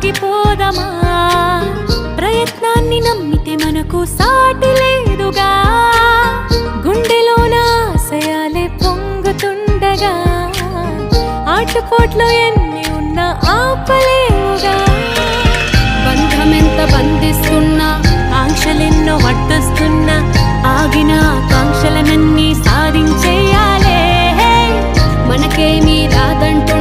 సాగిపోదమా ప్రయత్నాన్ని నమ్మితే మనకు సాటి లేదుగా గుండెలోన ఆశయాలే పొంగుతుండగా ఆటుపోట్లు ఎన్ని ఉన్నా ఆపలేవుగా బంధమెంత బంధిస్తున్నా ఆంక్షలెన్నో అడ్డొస్తున్నా ఆగిన ఆకాంక్షలనన్నీ సాధించేయాలే మనకేమీ రాదంటూ